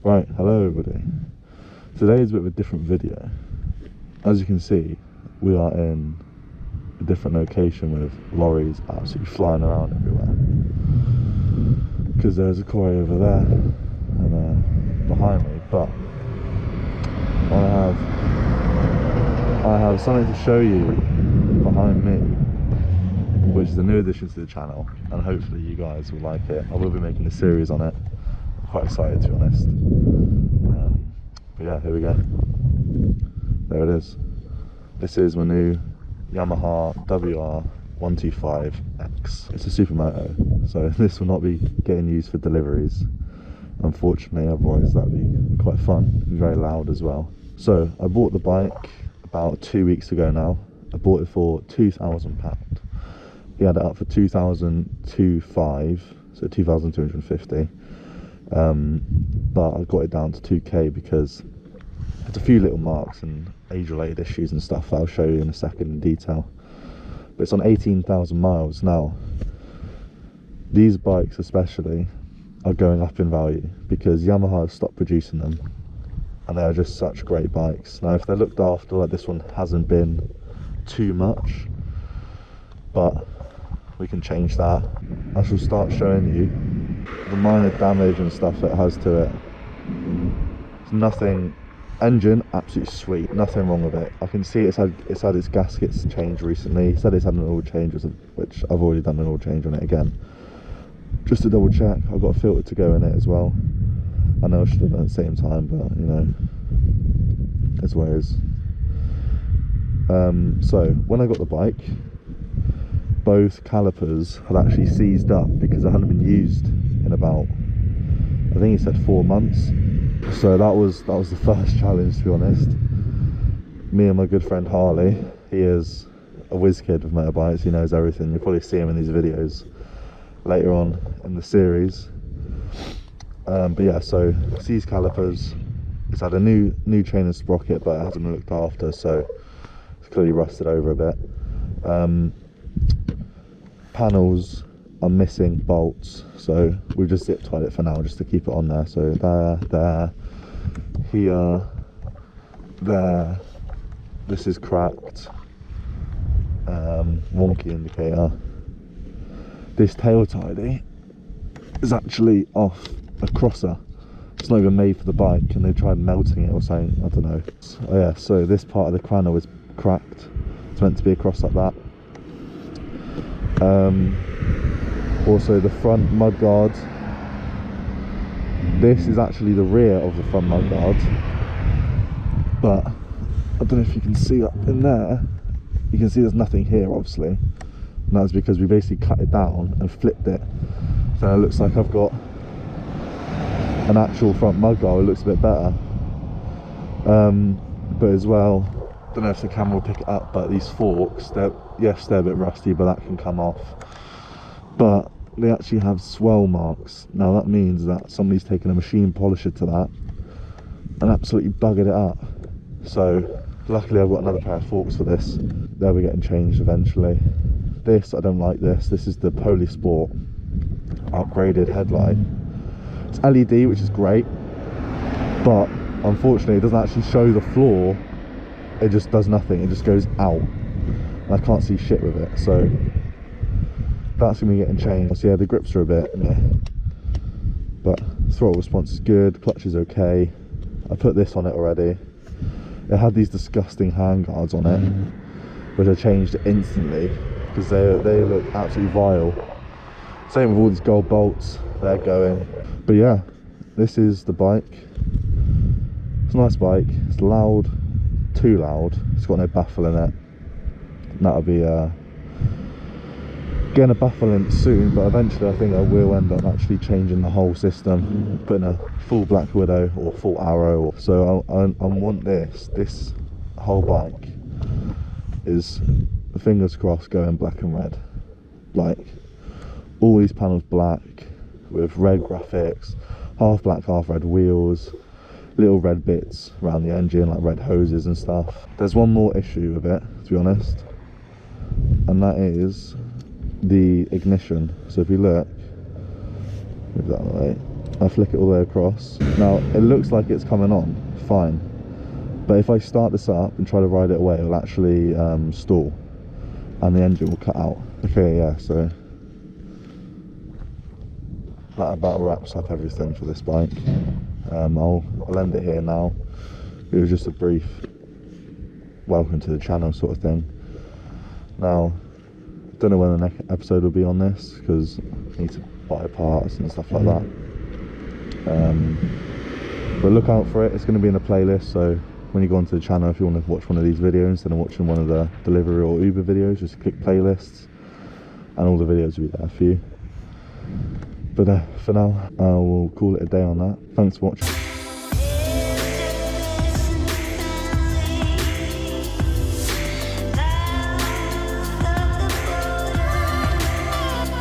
Right, hello everybody. Today is a bit of a different video. As you can see, we are in a different location with lorries absolutely flying around everywhere. Because there's a quarry over there and behind me, but I have something to show you behind me, which is a new addition to the channel, and hopefully you guys will like it. I will be making a series on it. I'm quite excited, to be honest. But yeah, here we go. There it is. This is my new Yamaha Wr125X. It's a supermoto, so this will not be getting used for deliveries, unfortunately, otherwise that'd be quite fun and very loud as well. So I bought the bike about 2 weeks ago now. I bought it for £2,000. He had it up for 2,205, so 2,250. But I got it down to 2k because there's a few little marks and age-related issues and stuff that I'll show you in a second in detail. But it's on 18,000 miles now. These bikes especially are going up in value because Yamaha has stopped producing them, and they are just such great bikes. Now if they're looked after, like this one hasn't been too much, but we can change that. I shall start showing you the minor damage and stuff that it has to it. It's nothing. Engine absolutely sweet, nothing wrong with it. I can see it's had its gaskets changed recently. He said it's had an oil change, which I've already done an oil change on it again, just to double check. I've got a filter to go in it as well. I know I should have done it at the same time, but you know, that's what it is. So when I got the bike, both calipers had actually seized up because they hadn't been used in about, I think he said 4 months. So that was the first challenge, to be honest. Me and my good friend Harley, he is a whiz kid with motorbikes, he knows everything. You'll probably see him in these videos later on in the series. But yeah, so seized calipers. It's had a new chain and sprocket, but it hasn't been looked after, so it's clearly rusted over a bit. Panels are missing bolts, so we've just zip tied it for now just to keep it on there. So there, here, there. This is cracked. Wonky indicator. This tail tidy is actually off a crosser. It's not even made for the bike, and they tried melting it or something, I don't know. Oh yeah, so this part of the cranner is cracked. It's meant to be across like that. Also the front mudguard, this is actually the rear of the front mudguard, but I don't know if you can see up in there, you can see there's nothing here obviously, and that's because we basically cut it down and flipped it, so it looks like I've got an actual front mudguard. It looks a bit better, but as well, I don't know if the camera will pick it up, but these forks, they're a bit rusty, but that can come off. But they actually have swell marks. Now that means that somebody's taken a machine polisher to that and absolutely buggered it up. So luckily I've got another pair of forks for this. They'll be getting changed eventually. This, I don't like this. This is the Sport upgraded headlight. It's LED, which is great, but unfortunately it doesn't actually show the floor. It just does nothing, it just goes out, and I can't see shit with it, so that's going to be getting changed. So yeah, the grips are a bit meh, but throttle response is good, clutch is okay. I put this on it already. It had these disgusting handguards on it, which I changed instantly because they look absolutely vile. Same with all these gold bolts, they're going. But yeah, this is the bike. It's a nice bike, it's loud, too loud, it's got no baffle in it, and that'll be getting a baffle in soon, but eventually I think I will end up actually changing the whole system, putting a full Black Widow or full Arrow. So I want this whole bike is, fingers crossed, going black and red, like all these panels black with red graphics, half black half red wheels, little red bits around the engine like red hoses and stuff. There's one more issue with it, to be honest, and that is the ignition. So if you look, move that away, I flick it all the way across. Now it looks like it's coming on fine, but if I start this up and try to ride it away, it'll actually stall and the engine will cut out. Okay, yeah, so that about wraps up everything for this bike. I'll end it here now. It was just a brief welcome to the channel sort of thing. Now, don't know when the next episode will be on this, because I need to buy parts and stuff like that. But look out for it. It's going to be in a playlist, so when you go onto the channel, if you want to watch one of these videos instead of watching one of the Deliveroo or Uber videos, just click playlists and all the videos will be there for you. But for now, I will call it a day on that. Thanks for watching.